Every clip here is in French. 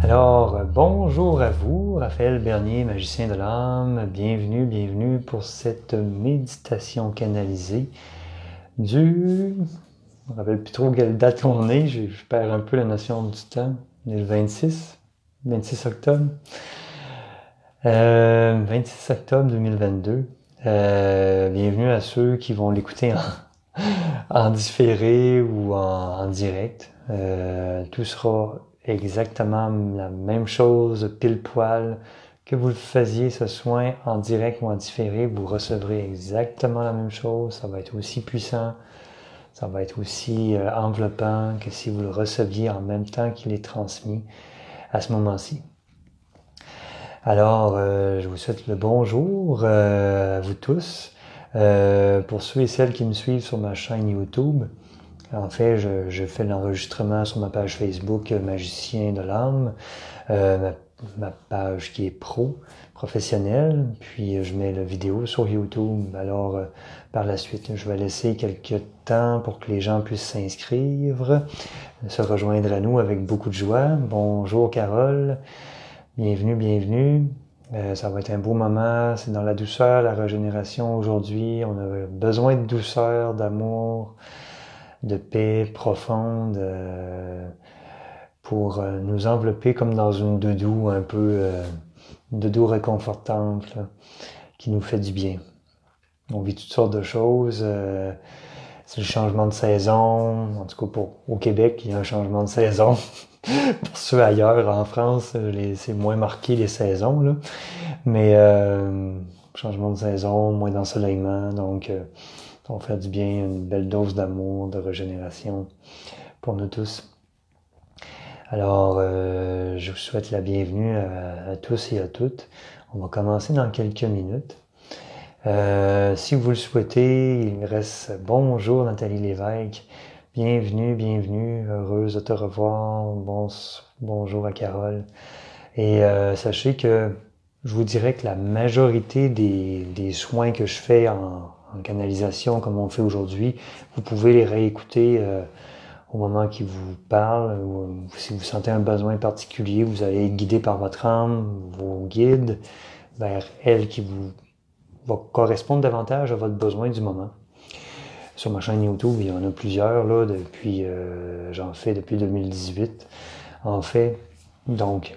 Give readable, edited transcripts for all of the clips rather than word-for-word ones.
Bonjour à vous, Raphaël Bernier, magicien de l'âme. Bienvenue pour cette méditation canalisée je ne me rappelle plus trop quelle date on est, je perds un peu la notion du temps. On est le 26 octobre. 26 octobre 2022. Bienvenue à ceux qui vont l'écouter en différé ou en direct. Tout sera exactement la même chose, pile poil, que vous le faisiez ce soin en direct ou en différé, vous recevrez exactement la même chose. Ça va être aussi puissant, ça va être aussi enveloppant que si vous le receviez en même temps qu'il est transmis à ce moment-ci. Je vous souhaite le bonjour à vous tous. Pour ceux et celles qui me suivent sur ma chaîne YouTube, en fait, je fais l'enregistrement sur ma page Facebook Magicien de l'âme, ma page qui est professionnelle, puis je mets la vidéo sur YouTube. Par la suite, je vais laisser quelques temps pour que les gens puissent s'inscrire, se rejoindre à nous avec beaucoup de joie. Bonjour Carole, bienvenue. Ça va être un beau moment, c'est dans la douceur, la régénération aujourd'hui. On a besoin de douceur, d'amour, de paix profonde pour nous envelopper comme dans une doudou un peu une doudou réconfortante là, qui nous fait du bien. On vit toutes sortes de choses. C'est le changement de saison. En tout cas, au Québec, il y a un changement de saison. Pour ceux ailleurs, en France, c'est moins marqué les saisons, là. Mais changement de saison, moins d'ensoleillement, donc ça va faire du bien, une belle dose d'amour, de régénération pour nous tous. Je vous souhaite la bienvenue à tous et à toutes. On va commencer dans quelques minutes. Si vous le souhaitez, il me reste bonjour Nathalie Lévesque. Bienvenue, heureuse de te revoir. Bonjour à Carole. Et sachez que je vous dirais que la majorité des soins que je fais en canalisation, comme on fait aujourd'hui, vous pouvez les réécouter au moment qui vous parle, ou si vous sentez un besoin particulier, vous allez être guidé par votre âme, vos guides, vers elle qui vous va correspondre davantage à votre besoin du moment. Sur ma chaîne YouTube, il y en a plusieurs, là, j'en fais depuis 2018, en fait. Donc,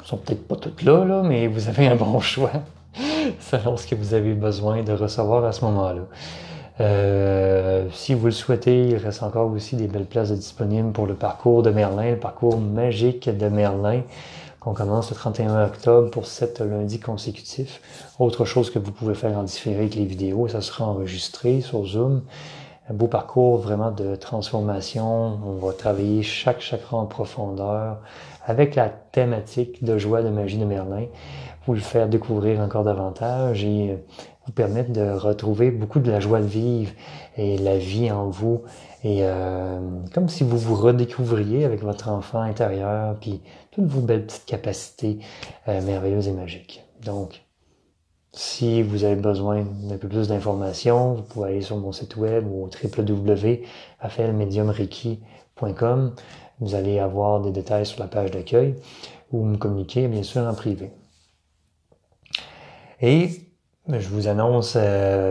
ils sont peut-être pas toutes là, mais vous avez un bon choix selon ce que vous avez besoin de recevoir à ce moment-là. Si vous le souhaitez, il reste encore aussi des belles places disponibles pour le parcours de Merlin, le parcours magique de Merlin, qu'on commence le 31 octobre pour 7 lundis consécutifs. Autre chose que vous pouvez faire en différé avec les vidéos, ça sera enregistré sur Zoom. Un beau parcours vraiment de transformation. On va travailler chaque chakra en profondeur avec la thématique de joie, de magie de Merlin, pour le faire découvrir encore davantage et vous permettre de retrouver beaucoup de la joie de vivre et la vie en vous. Et comme si vous vous redécouvriez avec votre enfant intérieur, puis toutes vos belles petites capacités merveilleuses et magiques. Donc, si vous avez besoin d'un peu plus d'informations, vous pouvez aller sur mon site web au www.raphaelmediumreiki.com. Vous allez avoir des détails sur la page d'accueil ou me communiquer bien sûr en privé. Et je vous annonce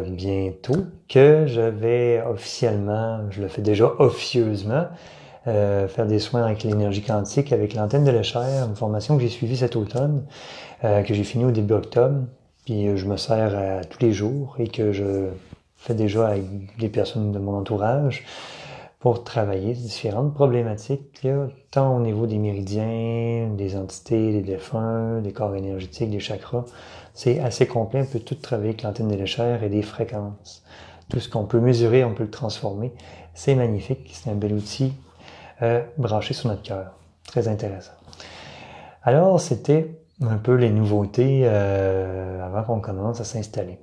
bientôt que je vais officiellement, je le fais déjà officieusement, faire des soins avec l'énergie quantique avec l'antenne de l'échelle, une formation que j'ai suivie cet automne, que j'ai fini au début octobre, puis je me sers tous les jours et que je fais déjà avec des personnes de mon entourage pour travailler différentes problématiques, là, tant au niveau des méridiens, des entités, des défunts, des corps énergétiques, des chakras. C'est assez complet, on peut tout travailler avec l'antenne de l'échelle et des fréquences. Tout ce qu'on peut mesurer, on peut le transformer. C'est magnifique, c'est un bel outil branché sur notre cœur. Très intéressant. Alors, c'était un peu les nouveautés avant qu'on commence à s'installer.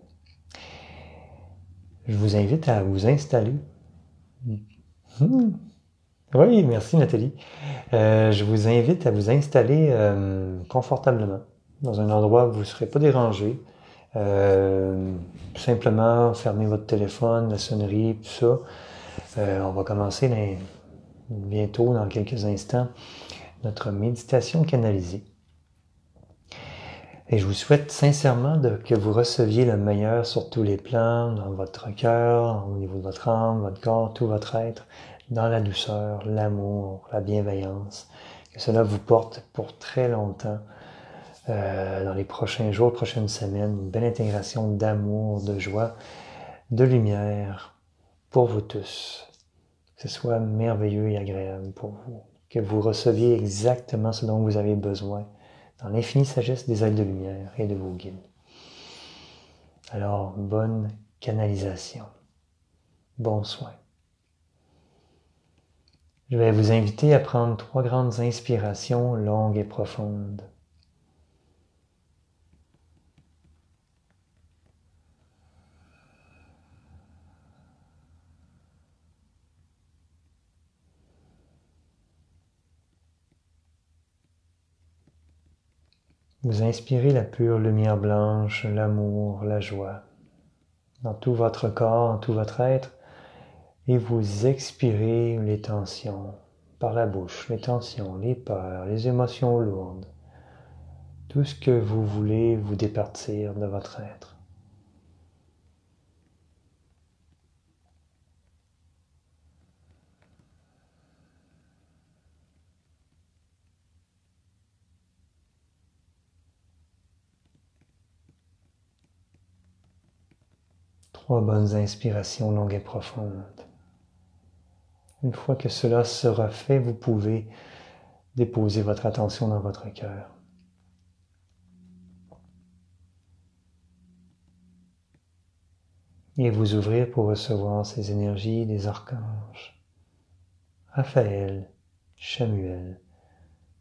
Je vous invite à vous installer. Oui, merci Nathalie. Je vous invite à vous installer confortablement dans un endroit où vous ne serez pas dérangé. Simplement fermez votre téléphone, la sonnerie, tout ça. On va commencer bientôt, dans quelques instants, notre méditation canalisée. Et je vous souhaite sincèrement que vous receviez le meilleur sur tous les plans, dans votre cœur, au niveau de votre âme, votre corps, tout votre être, dans la douceur, l'amour, la bienveillance, que cela vous porte pour très longtemps, dans les prochains jours, prochaines semaines, une belle intégration d'amour, de joie, de lumière pour vous tous. Que ce soit merveilleux et agréable pour vous, que vous receviez exactement ce dont vous avez besoin, dans l'infinie sagesse des ailes de lumière et de vos guides. Alors, bonne canalisation. Bon soin. Je vais vous inviter à prendre 3 grandes inspirations longues et profondes. Vous inspirez la pure lumière blanche, l'amour, la joie, dans tout votre corps, dans tout votre être, et vous expirez les tensions par la bouche, les tensions, les peurs, les émotions lourdes, tout ce que vous voulez vous départir de votre être. Trois bonnes inspirations longues et profondes. Une fois que cela sera fait, vous pouvez déposer votre attention dans votre cœur. Et vous ouvrir pour recevoir ces énergies des archanges, Raphaël, Chamuel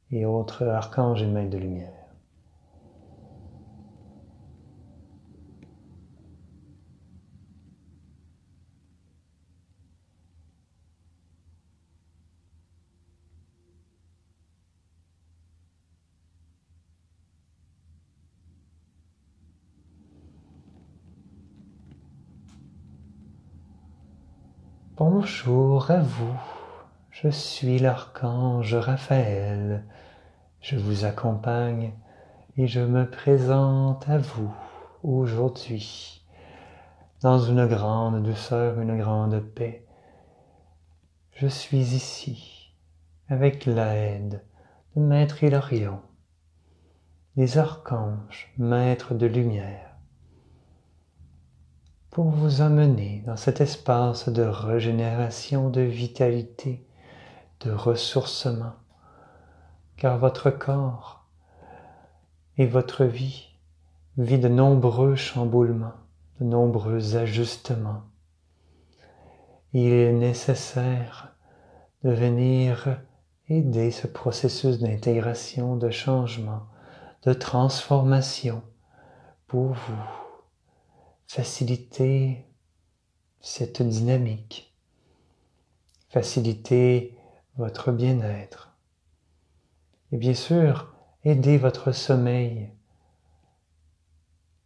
et autres archanges et maîtres de lumière. Bonjour à vous, je suis l'archange Raphaël, je vous accompagne et je me présente à vous aujourd'hui dans une grande douceur, une grande paix. Je suis ici avec l'aide de Maître Hilarion, des archanges, maîtres de lumière, pour vous amener dans cet espace de régénération, de vitalité, de ressourcement, car votre corps et votre vie vit de nombreux chamboulements, de nombreux ajustements. Il est nécessaire de venir aider ce processus d'intégration, de changement, de transformation pour vous faciliter cette dynamique, faciliter votre bien-être et bien sûr aider votre sommeil.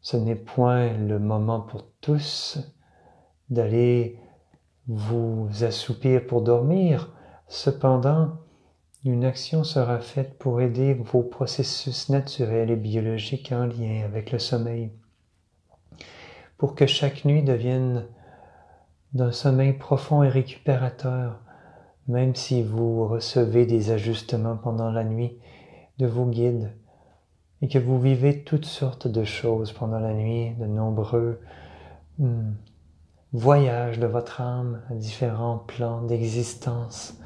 Ce n'est point le moment pour tous d'aller vous assoupir pour dormir. Cependant, une action sera faite pour aider vos processus naturels et biologiques en lien avec le sommeil, pour que chaque nuit devienne d'un sommeil profond et récupérateur, même si vous recevez des ajustements pendant la nuit de vos guides et que vous vivez toutes sortes de choses pendant la nuit, de nombreux voyages de votre âme à différents plans d'existence.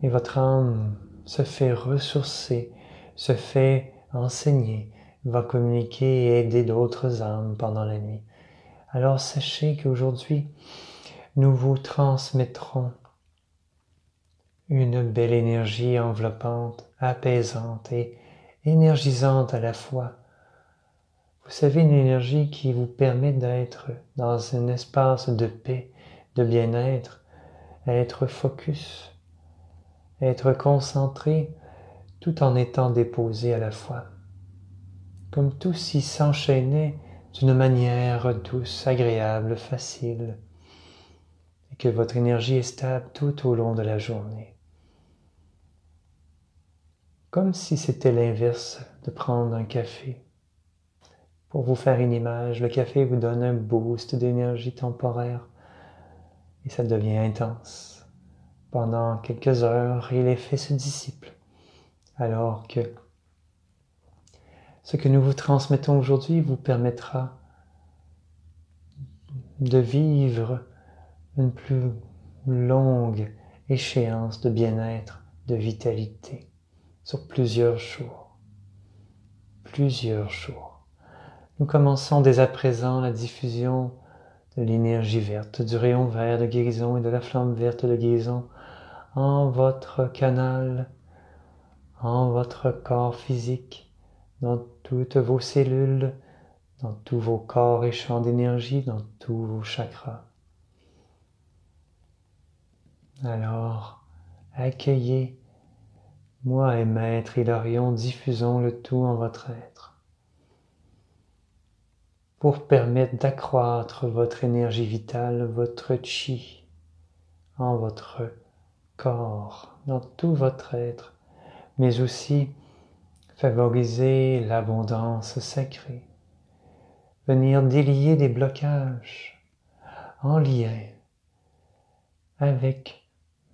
Et votre âme se fait ressourcer, se fait enseigner, va communiquer et aider d'autres âmes pendant la nuit. Alors sachez qu'aujourd'hui, nous vous transmettrons une belle énergie enveloppante, apaisante et énergisante à la fois. Vous savez, une énergie qui vous permet d'être dans un espace de paix, de bien-être, à être focus, à être concentré, tout en étant déposé à la fois. Comme tout s'y s'enchaînait d'une manière douce, agréable, facile, et que votre énergie est stable tout au long de la journée. comme si c'était l'inverse de prendre un café. Pour vous faire une image, le café vous donne un boost d'énergie temporaire et ça devient intense. Pendant quelques heures et l'effet se dissipe, alors que ce que nous vous transmettons aujourd'hui vous permettra de vivre une plus longue échéance de bien-être, de vitalité, sur plusieurs jours. Plusieurs jours. Nous commençons dès à présent la diffusion de l'énergie verte, du rayon vert de guérison et de la flamme verte de guérison en votre canal, en votre corps physique, dans toutes vos cellules, dans tous vos corps et champs d'énergie, dans tous vos chakras. Alors, accueillez, moi et Maître Hilarion, diffusons le tout en votre être, pour permettre d'accroître votre énergie vitale, votre chi, en votre corps, dans tout votre être, mais aussi favoriser l'abondance sacrée, venir délier des blocages en lien avec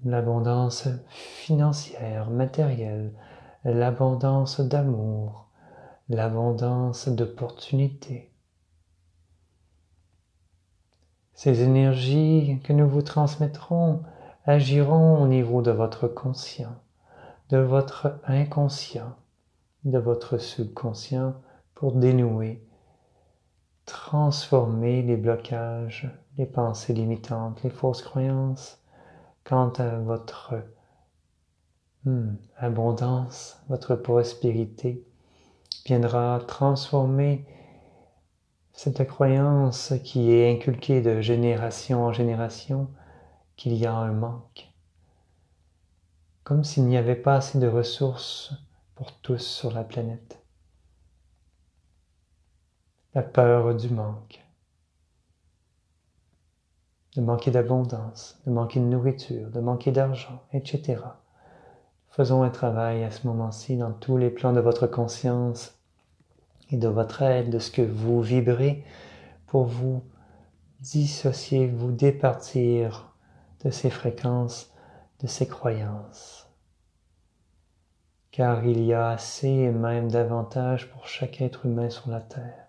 l'abondance financière, matérielle, l'abondance d'amour, l'abondance d'opportunités. Ces énergies que nous vous transmettrons agiront au niveau de votre conscient, de votre inconscient, de votre subconscient pour dénouer, transformer les blocages, les pensées limitantes, les fausses croyances quant à votre abondance, votre prospérité, viendra transformer cette croyance qui est inculquée de génération en génération qu'il y a un manque, comme s'il n'y avait pas assez de ressources pour tous sur la planète. La peur du manque, de manquer d'abondance, de manquer de nourriture, de manquer d'argent, etc. Faisons un travail à ce moment-ci dans tous les plans de votre conscience et de votre être, de ce que vous vibrez pour vous dissocier, vous départir de ces fréquences, de ces croyances. Car il y a assez et même davantage pour chaque être humain sur la Terre.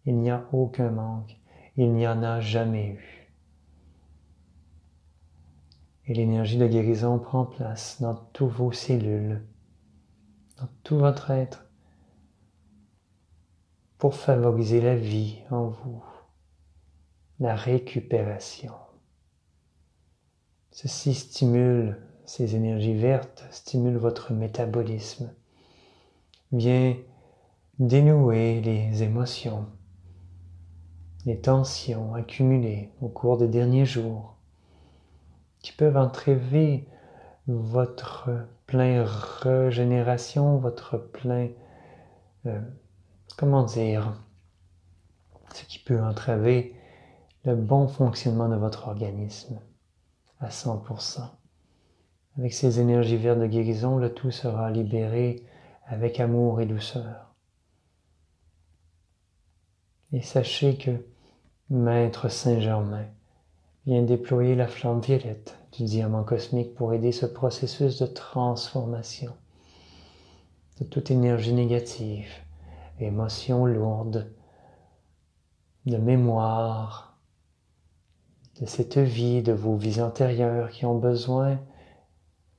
Il n'y a aucun manque, il n'y en a jamais eu. Et l'énergie de guérison prend place dans toutes vos cellules, dans tout votre être, pour favoriser la vie en vous, la récupération. Ceci stimule, ces énergies vertes stimulent votre métabolisme, vient dénouer les émotions, les tensions accumulées au cours des derniers jours, qui peuvent entraver votre plein régénération, votre plein, ce qui peut entraver le bon fonctionnement de votre organisme à 100%. Avec ces énergies vertes de guérison, le tout sera libéré avec amour et douceur. Et sachez que Maître Saint-Germain vient déployer la flamme violette du diamant cosmique pour aider ce processus de transformation de toute énergie négative, émotions lourdes, de mémoire, de cette vie, de vos vies antérieures qui ont besoin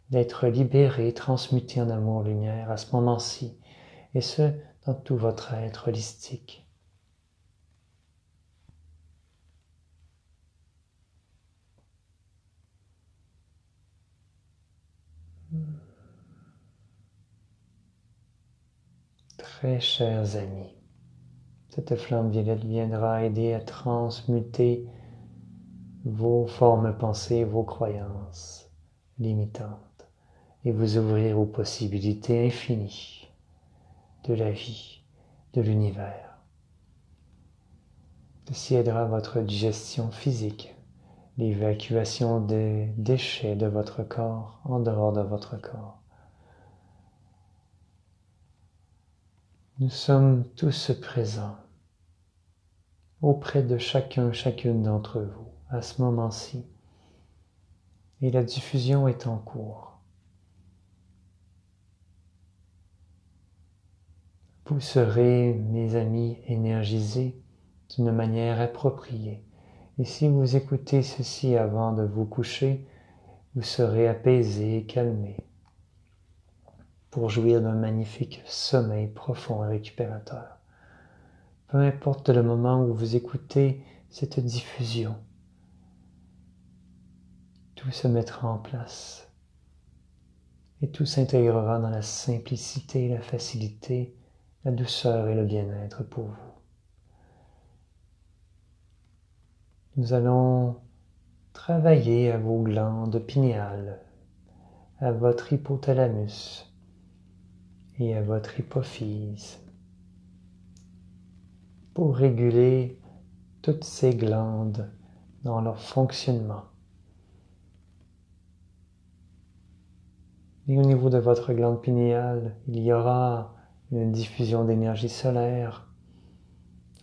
d'être libérées, transmutées en amour-lumière à ce moment-ci, et ce, dans tout votre être holistique. Très chers amis, cette flamme violette viendra aider à transmuter vos formes pensées, vos croyances limitantes et vous ouvrir aux possibilités infinies de la vie, de l'univers. Ceci aidera votre digestion physique, l'évacuation des déchets de votre corps en dehors de votre corps. Nous sommes tous présents auprès de chacune d'entre vous à ce moment-ci. Et la diffusion est en cours. Vous serez, mes amis, énergisés d'une manière appropriée. Et si vous écoutez ceci avant de vous coucher, vous serez apaisés et calmés pour jouir d'un magnifique sommeil profond et récupérateur. Peu importe le moment où vous écoutez cette diffusion, tout se mettra en place et tout s'intégrera dans la simplicité, la facilité, la douceur et le bien-être pour vous. Nous allons travailler à vos glandes pinéales, à votre hypothalamus et à votre hypophyse pour réguler toutes ces glandes dans leur fonctionnement. Et au niveau de votre glande pinéale, il y aura une diffusion d'énergie solaire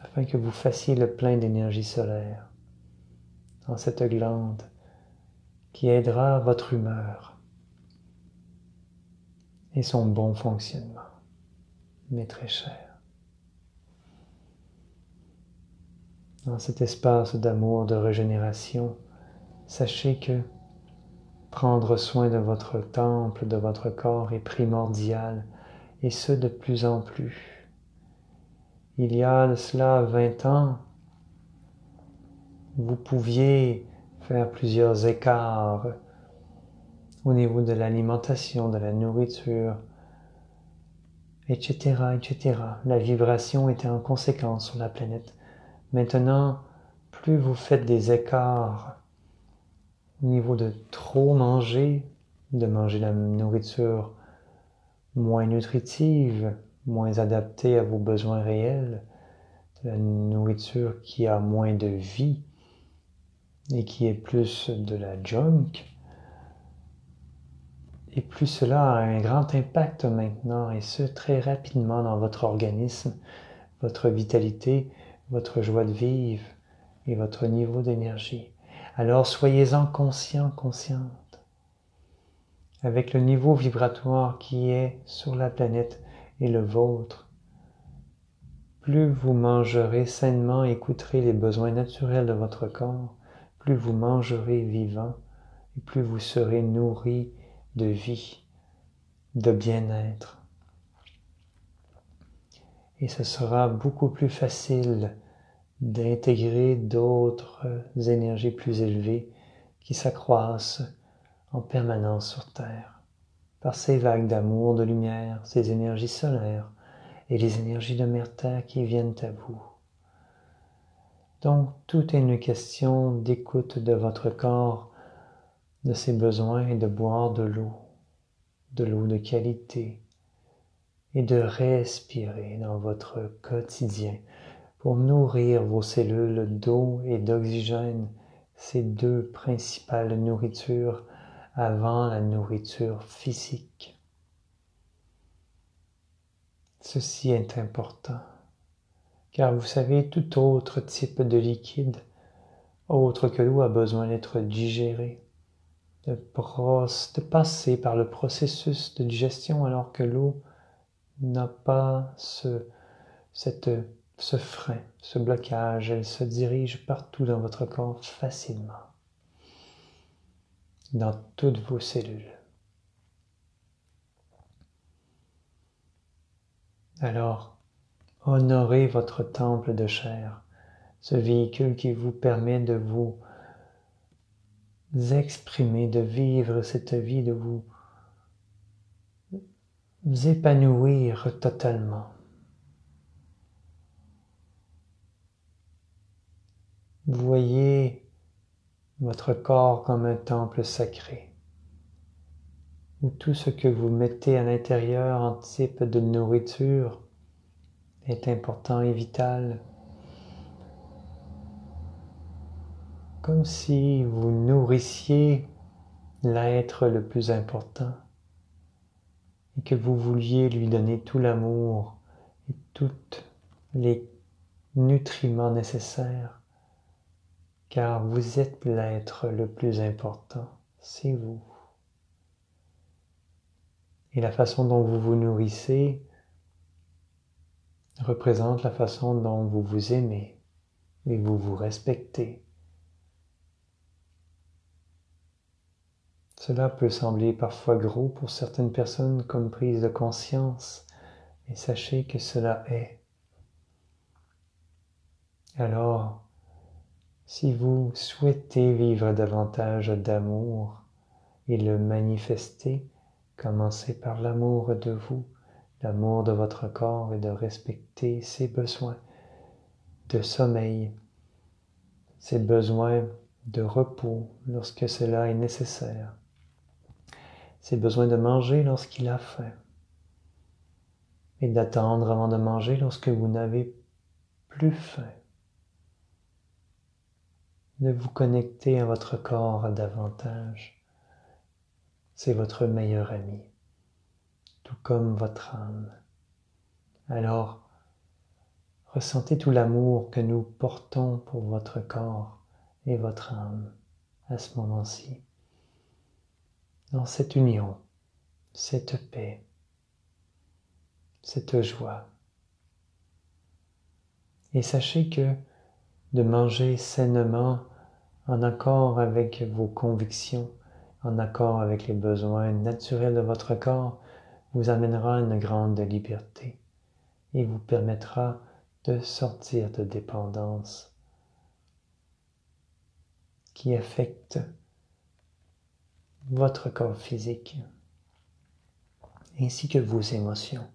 afin que vous fassiez le plein d'énergie solaire dans cette glande qui aidera votre humeur et son bon fonctionnement, mes très chers. Dans cet espace d'amour, de régénération, sachez que prendre soin de votre temple, de votre corps est primordial, et ce de plus en plus. Il y a de cela 20 ans, vous pouviez faire plusieurs écarts au niveau de l'alimentation, de la nourriture, etc., etc. La vibration était en conséquence sur la planète. Maintenant, plus vous faites des écarts au niveau de trop manger, de manger la nourriture moins nutritive, moins adaptée à vos besoins réels, de la nourriture qui a moins de vie et qui est plus de la junk, et plus cela a un grand impact maintenant, et ce très rapidement dans votre organisme, votre vitalité, votre joie de vivre et votre niveau d'énergie. Alors soyez-en conscients, conscientes, avec le niveau vibratoire qui est sur la planète et le vôtre. Plus vous mangerez sainement et écouterez les besoins naturels de votre corps, plus vous mangerez vivant et plus vous serez nourris de vie, de bien-être. Et ce sera beaucoup plus facile d'intégrer d'autres énergies plus élevées qui s'accroissent en permanence sur Terre par ces vagues d'amour, de lumière, ces énergies solaires et les énergies de Mère Terre qui viennent à vous. Donc, tout est une question d'écoute de votre corps, de ses besoins et de boire de l'eau de qualité et de respirer dans votre quotidien pour nourrir vos cellules d'eau et d'oxygène, ces deux principales nourritures avant la nourriture physique. Ceci est important, car vous savez, tout autre type de liquide, autre que l'eau, a besoin d'être digéré, de passer par le processus de digestion, alors que l'eau n'a pas ce frein, ce blocage. Elle se dirige partout dans votre corps facilement, dans toutes vos cellules. Alors, honorez votre temple de chair, ce véhicule qui vous permet de vous exprimer, de vivre cette vie, de vous épanouir totalement. Vous voyez votre corps comme un temple sacré, où tout ce que vous mettez à l'intérieur en type de nourriture est important et vital, comme si vous nourrissiez l'être le plus important et que vous vouliez lui donner tout l'amour et tous les nutriments nécessaires, car vous êtes l'être le plus important, c'est vous. Et la façon dont vous vous nourrissez représente la façon dont vous vous aimez et vous vous respectez. Cela peut sembler parfois gros pour certaines personnes comme prise de conscience, mais sachez que cela est. Alors, si vous souhaitez vivre davantage d'amour et le manifester, commencez par l'amour de vous, l'amour de votre corps et de respecter ses besoins de sommeil, ses besoins de repos lorsque cela est nécessaire, ses besoins de manger lorsqu'il a faim et d'attendre avant de manger lorsque vous n'avez plus faim. De vous connecter à votre corps davantage. C'est votre meilleur ami, tout comme votre âme. Alors, ressentez tout l'amour que nous portons pour votre corps et votre âme à ce moment-ci. Dans cette union, cette paix, cette joie. Et sachez que de manger sainement en accord avec vos convictions, en accord avec les besoins naturels de votre corps, vous amènera une grande liberté et vous permettra de sortir de dépendance qui affecte votre corps physique ainsi que vos émotions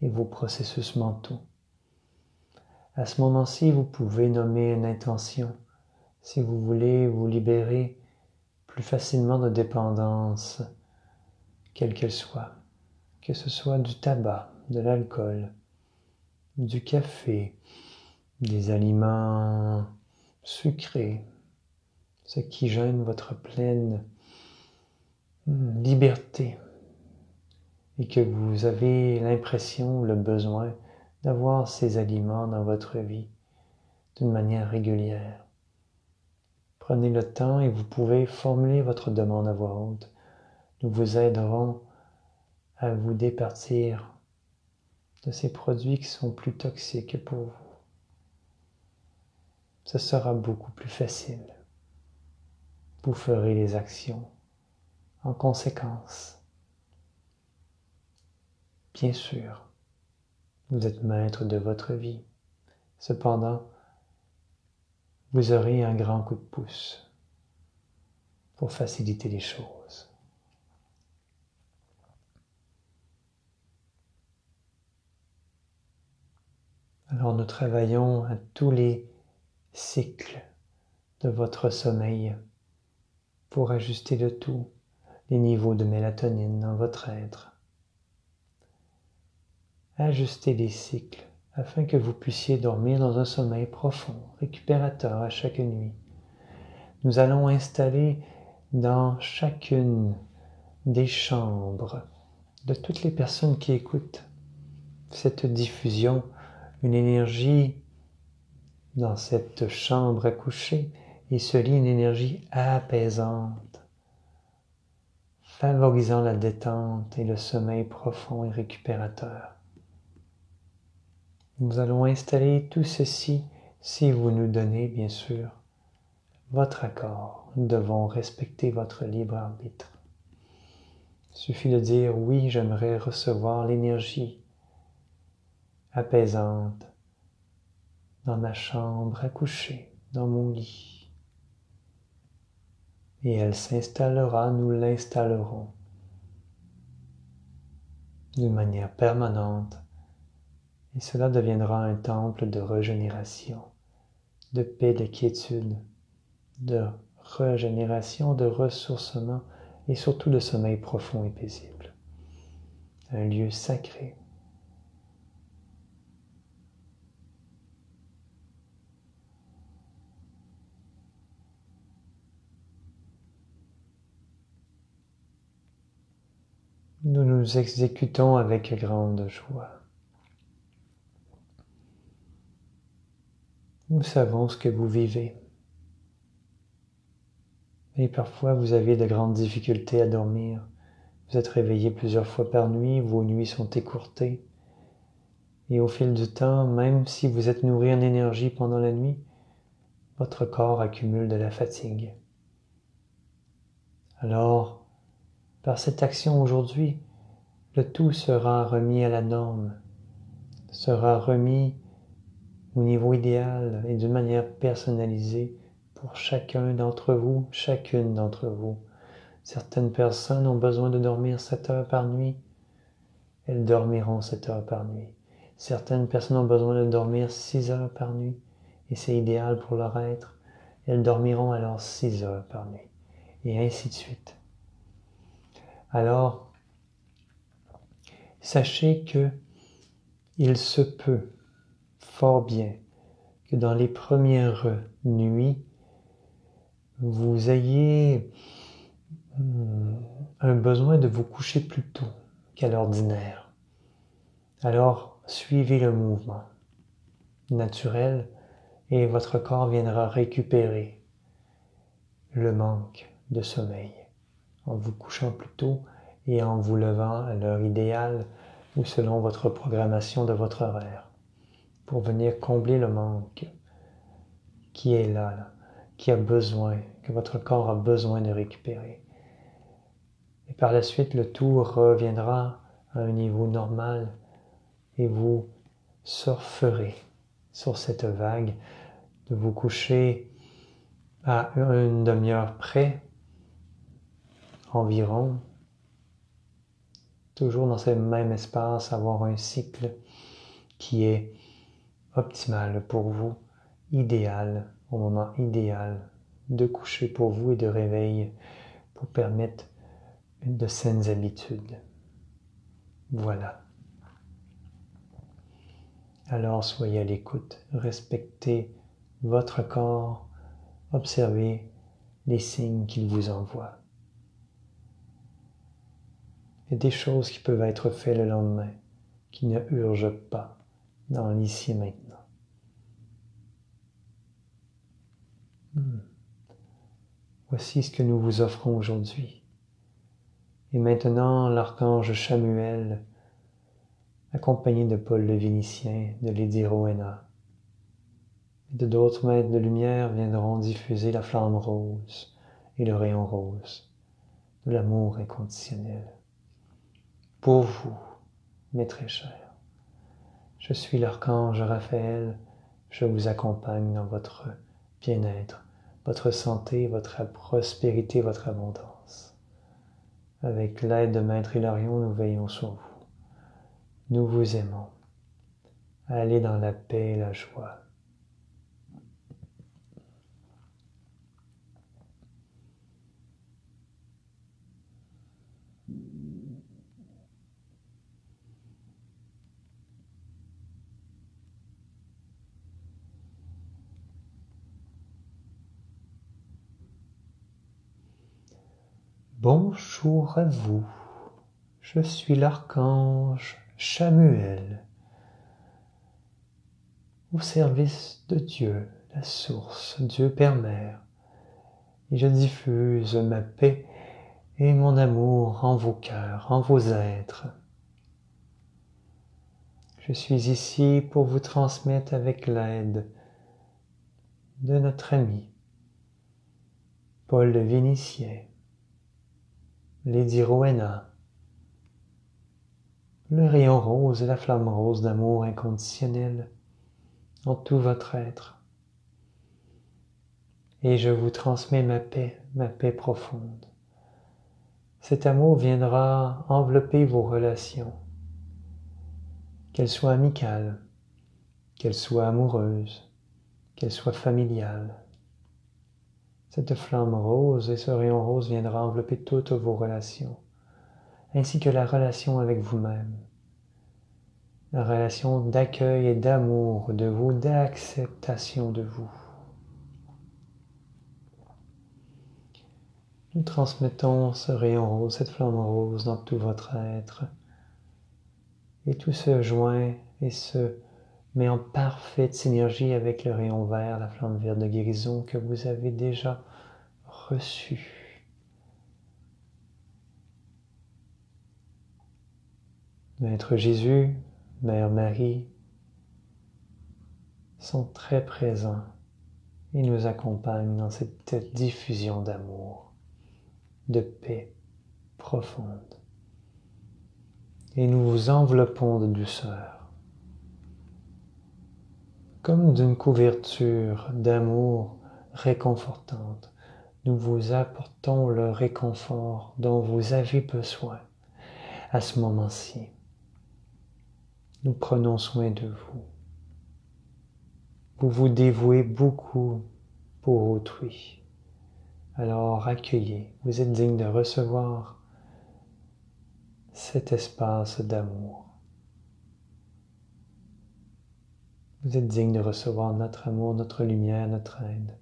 et vos processus mentaux. À ce moment-ci, vous pouvez nommer une intention si vous voulez vous libérer plus facilement de dépendance, quelle qu'elle soit, que ce soit du tabac, de l'alcool, du café, des aliments sucrés, ce qui gêne votre pleine liberté et que vous avez l'impression, le besoin d'avoir ces aliments dans votre vie d'une manière régulière. Prenez le temps et vous pouvez formuler votre demande à voix haute. Nous vous aiderons à vous départir de ces produits qui sont plus toxiques pour vous. Ce sera beaucoup plus facile. Vous ferez les actions en conséquence. Bien sûr, vous êtes maître de votre vie. Cependant, vous aurez un grand coup de pouce pour faciliter les choses. Alors nous travaillons à tous les cycles de votre sommeil pour ajuster le tout, les niveaux de mélatonine dans votre être. Ajustez les cycles afin que vous puissiez dormir dans un sommeil profond, récupérateur à chaque nuit. Nous allons installer dans chacune des chambres de toutes les personnes qui écoutent cette diffusion, une énergie dans cette chambre à coucher et se lie une énergie apaisante, favorisant la détente et le sommeil profond et récupérateur. Nous allons installer tout ceci si vous nous donnez, bien sûr, votre accord. Nous devons respecter votre libre arbitre. Il suffit de dire « Oui, j'aimerais recevoir l'énergie apaisante dans ma chambre à coucher, dans mon lit. » Et elle s'installera, nous l'installerons d'une manière permanente. Et cela deviendra un temple de régénération, de paix, de quiétude, de régénération, de ressourcement et surtout de sommeil profond et paisible. Un lieu sacré. Nous nous exécutons avec grande joie. Nous savons ce que vous vivez. Et parfois, vous avez de grandes difficultés à dormir. Vous êtes réveillé plusieurs fois par nuit, vos nuits sont écourtées. Et au fil du temps, même si vous êtes nourri en énergie pendant la nuit, votre corps accumule de la fatigue. Alors, par cette action aujourd'hui, le tout sera remis à la norme, sera remis au niveau idéal et d'une manière personnalisée pour chacun d'entre vous, chacune d'entre vous. Certaines personnes ont besoin de dormir 7 heures par nuit, elles dormiront 7 heures par nuit. Certaines personnes ont besoin de dormir 6 heures par nuit, et c'est idéal pour leur être, elles dormiront alors 6 heures par nuit, et ainsi de suite. Alors, sachez que il se peut fort bien que dans les premières nuits, vous ayez un besoin de vous coucher plus tôt qu'à l'ordinaire. Alors, suivez le mouvement naturel et votre corps viendra récupérer le manque de sommeil en vous couchant plus tôt et en vous levant à l'heure idéale ou selon votre programmation de votre horaire pour venir combler le manque qui est là, qui a besoin, que votre corps a besoin de récupérer. Et par la suite, le tout reviendra à un niveau normal et vous surferez sur cette vague de vous coucher à une demi-heure près, environ, toujours dans ce même espace, avoir un cycle qui est optimal pour vous, idéal, au moment idéal de coucher pour vous et de réveil pour permettre de saines habitudes. Voilà. Alors soyez à l'écoute, respectez votre corps, observez les signes qu'il vous envoie. Il y a des choses qui peuvent être faites le lendemain, qui ne urgent pas dans l'ici et maintenant. Voici ce que nous vous offrons aujourd'hui. Et maintenant, l'archange Chamuel, accompagné de Paul le Vénitien, de Lady Rowena, et de d'autres maîtres de lumière viendront diffuser la flamme rose et le rayon rose de l'amour inconditionnel. Pour vous, mes très chers, je suis l'archange Raphaël, je vous accompagne dans votre bien-être, votre santé, votre prospérité, votre abondance. Avec l'aide de Maître Hilarion, nous veillons sur vous. Nous vous aimons. Allez dans la paix et la joie. Bonjour à vous, je suis l'archange Chamuel, au service de Dieu, la source, Dieu Père-Mère, et je diffuse ma paix et mon amour en vos cœurs, en vos êtres. Je suis ici pour vous transmettre avec l'aide de notre ami Paul le Vénitien, Lady Rowena, le rayon rose et la flamme rose d'amour inconditionnel en tout votre être. Et je vous transmets ma paix profonde. Cet amour viendra envelopper vos relations, qu'elles soient amicales, qu'elles soient amoureuses, qu'elles soient familiales. Cette flamme rose et ce rayon rose viendra envelopper toutes vos relations, ainsi que la relation avec vous-même, la relation d'accueil et d'amour de vous, d'acceptation de vous. Nous transmettons ce rayon rose, cette flamme rose dans tout votre être, et tout se joint et se mais en parfaite synergie avec le rayon vert, la flamme verte de guérison que vous avez déjà reçue. Maître Jésus, Mère Marie sont très présents et nous accompagnent dans cette diffusion d'amour, de paix profonde. Et nous vous enveloppons de douceur, comme d'une couverture d'amour réconfortante. Nous vous apportons le réconfort dont vous avez besoin à ce moment-ci. Nous prenons soin de vous. Vous vous dévouez beaucoup pour autrui. Alors accueillez, vous êtes digne de recevoir cet espace d'amour. Vous êtes digne de recevoir notre amour, notre lumière, notre aide.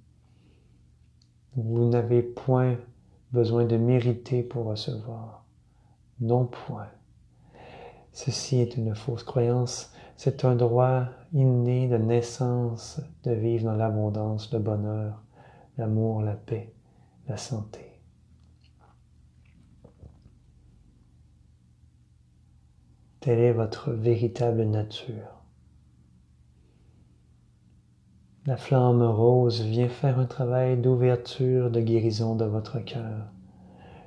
Vous n'avez point besoin de mériter pour recevoir. Non point. Ceci est une fausse croyance. C'est un droit inné de naissance de vivre dans l'abondance, le bonheur, l'amour, la paix, la santé. Telle est votre véritable nature. La flamme rose vient faire un travail d'ouverture, de guérison de votre cœur,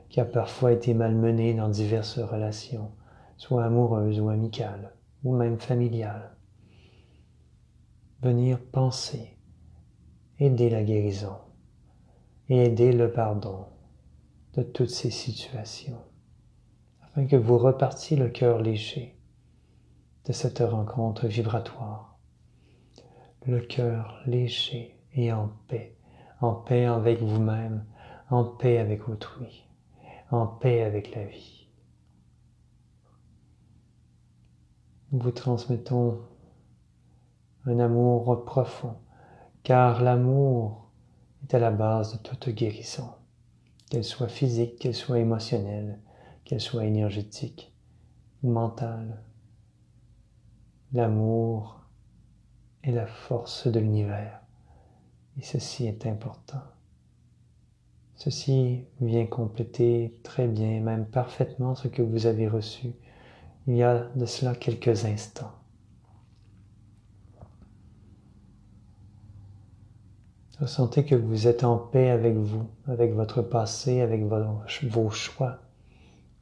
qui a parfois été malmené dans diverses relations, soit amoureuses ou amicales, ou même familiales. Venir penser, aider la guérison et aider le pardon de toutes ces situations, afin que vous repartiez le cœur léger de cette rencontre vibratoire, le cœur léger et en paix avec vous-même, en paix avec autrui, en paix avec la vie. Nous vous transmettons un amour profond, car l'amour est à la base de toute guérison, qu'elle soit physique, qu'elle soit émotionnelle, qu'elle soit énergétique ou mentale. L'amour est la force de l'univers, et ceci est important. Ceci vient compléter très bien, même parfaitement, ce que vous avez reçu il y a de cela quelques instants. Ressentez que vous êtes en paix avec vous, avec votre passé, avec vos choix,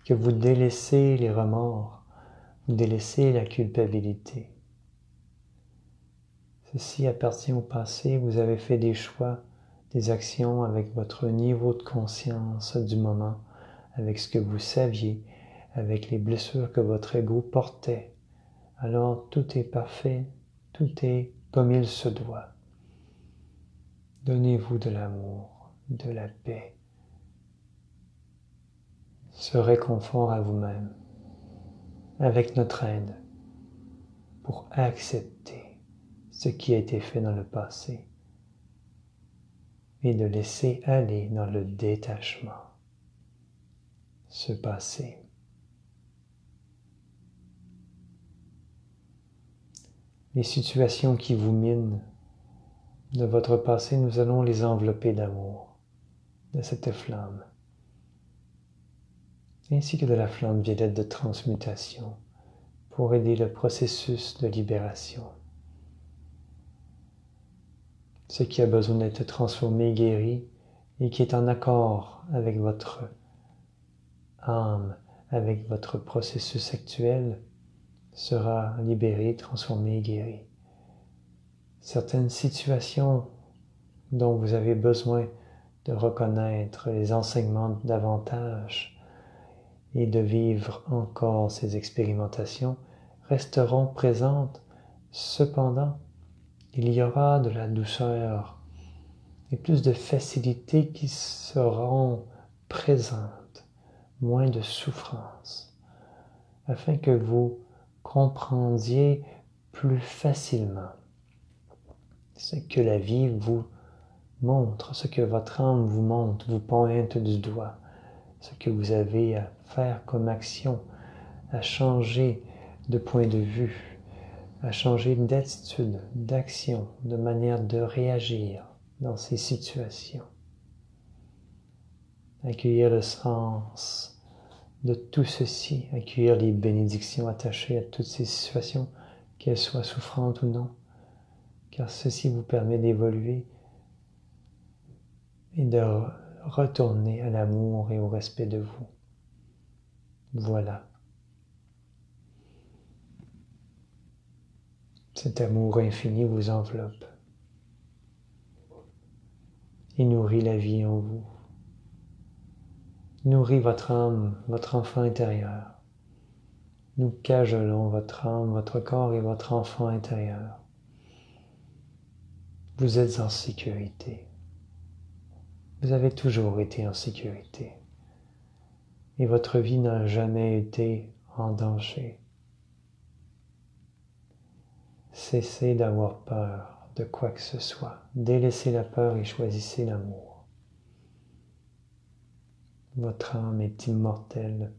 que vous délaissez les remords, vous délaissez la culpabilité. Ceci appartient au passé, vous avez fait des choix, des actions avec votre niveau de conscience du moment, avec ce que vous saviez, avec les blessures que votre ego portait. Alors tout est parfait, tout est comme il se doit. Donnez-vous de l'amour, de la paix, ce réconfort à vous-même, avec notre aide, pour accepter ce qui a été fait dans le passé et de laisser aller dans le détachement ce passé. Les situations qui vous minent de votre passé, nous allons les envelopper d'amour, de cette flamme, ainsi que de la flamme violette de transmutation pour aider le processus de libération. Ce qui a besoin d'être transformé, guéri, et qui est en accord avec votre âme, avec votre processus actuel, sera libéré, transformé, guéri. Certaines situations dont vous avez besoin de reconnaître les enseignements davantage et de vivre encore ces expérimentations resteront présentes. Cependant, il y aura de la douceur et plus de facilité qui seront présentes, moins de souffrance, afin que vous comprendiez plus facilement ce que la vie vous montre, ce que votre âme vous montre, vous pointe du doigt, ce que vous avez à faire comme action, à changer de point de vue, à changer d'attitude, d'action, de manière de réagir dans ces situations. Accueillir le sens de tout ceci, accueillir les bénédictions attachées à toutes ces situations, qu'elles soient souffrantes ou non, car ceci vous permet d'évoluer et de retourner à l'amour et au respect de vous. Voilà. Cet amour infini vous enveloppe et nourrit la vie en vous. Nourrit votre âme, votre enfant intérieur. Nous cajolons votre âme, votre corps et votre enfant intérieur. Vous êtes en sécurité. Vous avez toujours été en sécurité. Et votre vie n'a jamais été en danger. Cessez d'avoir peur de quoi que ce soit. Délaissez la peur et choisissez l'amour. Votre âme est immortelle.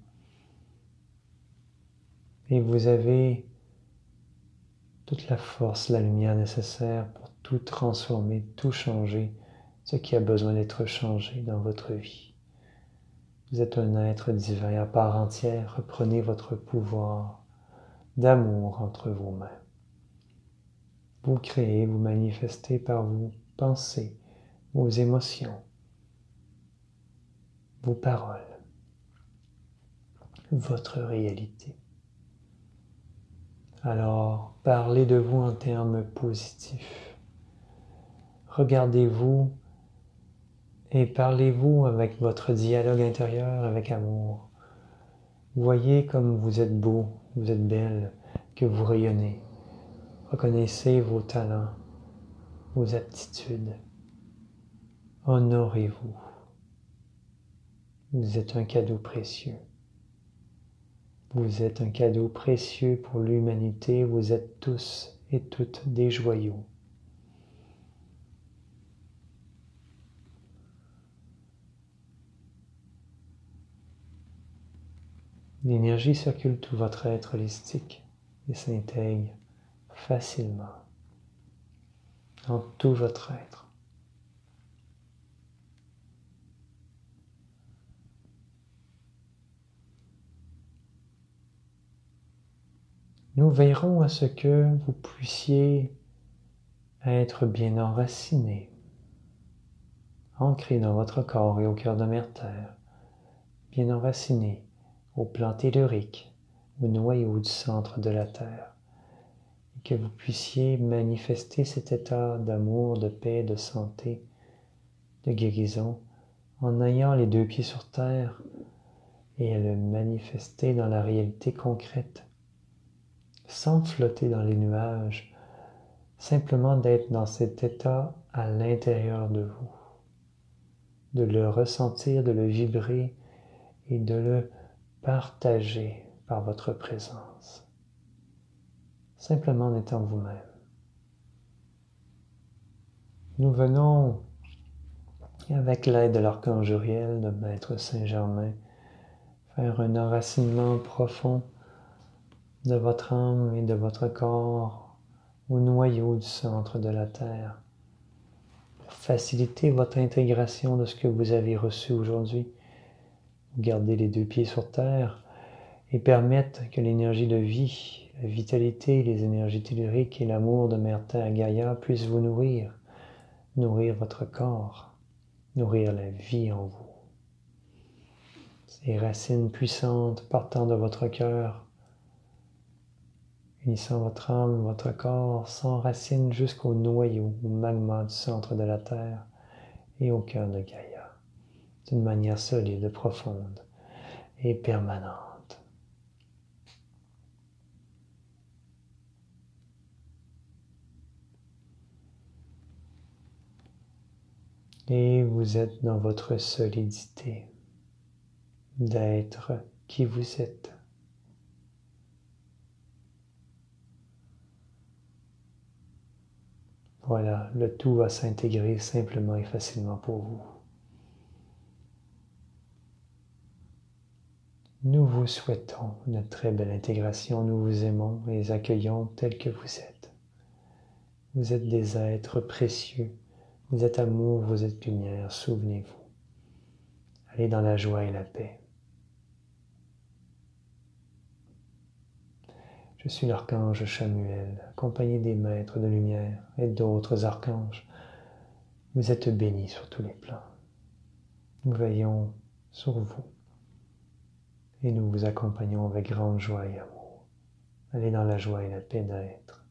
Et vous avez toute la force, la lumière nécessaire pour tout transformer, tout changer, ce qui a besoin d'être changé dans votre vie. Vous êtes un être divin à part entière. Reprenez votre pouvoir d'amour entre vos mains. Vous créez, vous manifestez par vos pensées, vos émotions, vos paroles, votre réalité. Alors, parlez de vous en termes positifs. Regardez-vous et parlez-vous avec votre dialogue intérieur, avec amour. Voyez comme vous êtes beau, vous êtes belle, que vous rayonnez. Reconnaissez vos talents, vos aptitudes. Honorez-vous. Vous êtes un cadeau précieux. Vous êtes un cadeau précieux pour l'humanité. Vous êtes tous et toutes des joyaux. L'énergie circule tout votre être holistique et s'intègre facilement en tout votre être. Nous veillerons à ce que vous puissiez être bien enraciné, ancré dans votre corps et au cœur de Mère Terre, bien enraciné au plan tellurique, au noyau du centre de la Terre, et que vous puissiez manifester cet état d'amour, de paix, de santé, de guérison, en ayant les deux pieds sur terre et à le manifester dans la réalité concrète, sans flotter dans les nuages, simplement d'être dans cet état à l'intérieur de vous, de le ressentir, de le vibrer et de le partager par votre présence, simplement en étant vous-même. Nous venons, avec l'aide de l'archange Uriel, de Maître Saint-Germain, faire un enracinement profond de votre âme et de votre corps au noyau du centre de la Terre, pour faciliter votre intégration de ce que vous avez reçu aujourd'hui. Gardez les deux pieds sur terre et permettre que l'énergie de vie, la vitalité, les énergies telluriques et l'amour de Mère Terre Gaïa puissent vous nourrir, nourrir votre corps, nourrir la vie en vous. Ces racines puissantes partant de votre cœur, unissant votre âme, votre corps, s'enracinent jusqu'au noyau, au magma du centre de la Terre et au cœur de Gaïa, d'une manière solide, profonde et permanente. Et vous êtes dans votre solidité d'être qui vous êtes. Voilà, le tout va s'intégrer simplement et facilement pour vous. Nous vous souhaitons une très belle intégration. Nous vous aimons et les accueillons tels que vous êtes. Vous êtes des êtres précieux. Vous êtes amour, vous êtes lumière. Souvenez-vous. Allez dans la joie et la paix. Je suis l'archange Chamuel, accompagné des maîtres de lumière et d'autres archanges. Vous êtes bénis sur tous les plans. Nous veillons sur vous et nous vous accompagnons avec grande joie et amour. Allez dans la joie et la paix d'être.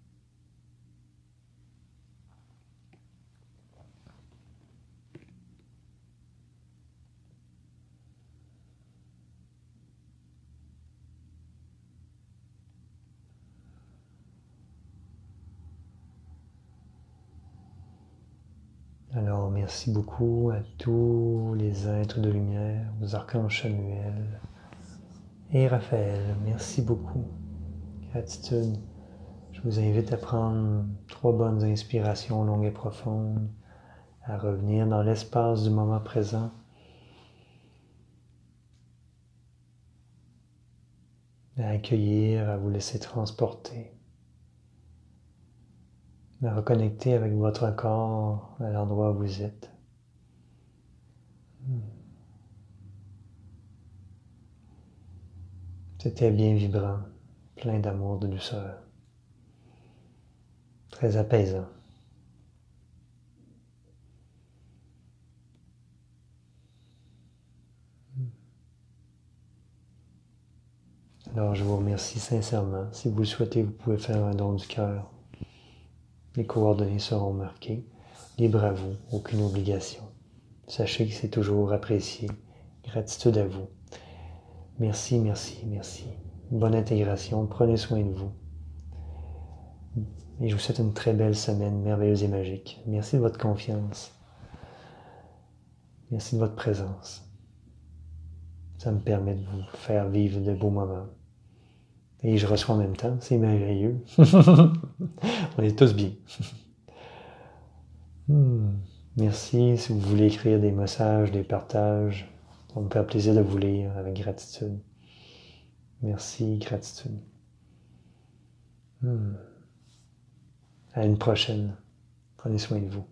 Alors, merci beaucoup à tous les êtres de lumière, aux archanges Chamuel et Raphaël. Merci beaucoup. Gratitude. Je vous invite à prendre 3 bonnes inspirations longues et profondes, à revenir dans l'espace du moment présent. À accueillir, à vous laisser transporter. À reconnecter avec votre corps à l'endroit où vous êtes. C'était bien vibrant, plein d'amour, de douceur. Très apaisant. Alors je vous remercie sincèrement. Si vous le souhaitez, vous pouvez faire un don du cœur. Les coordonnées seront marquées. Libre à vous, aucune obligation. Sachez que c'est toujours apprécié. Gratitude à vous. Merci, merci, merci. Bonne intégration, prenez soin de vous. Et je vous souhaite une très belle semaine, merveilleuse et magique. Merci de votre confiance. Merci de votre présence. Ça me permet de vous faire vivre de beaux moments. Et je reçois en même temps, c'est merveilleux. On est tous bien. Merci. Si vous voulez écrire des messages, des partages, ça va me faire plaisir de vous lire avec gratitude. Merci, gratitude. À une prochaine. Prenez soin de vous.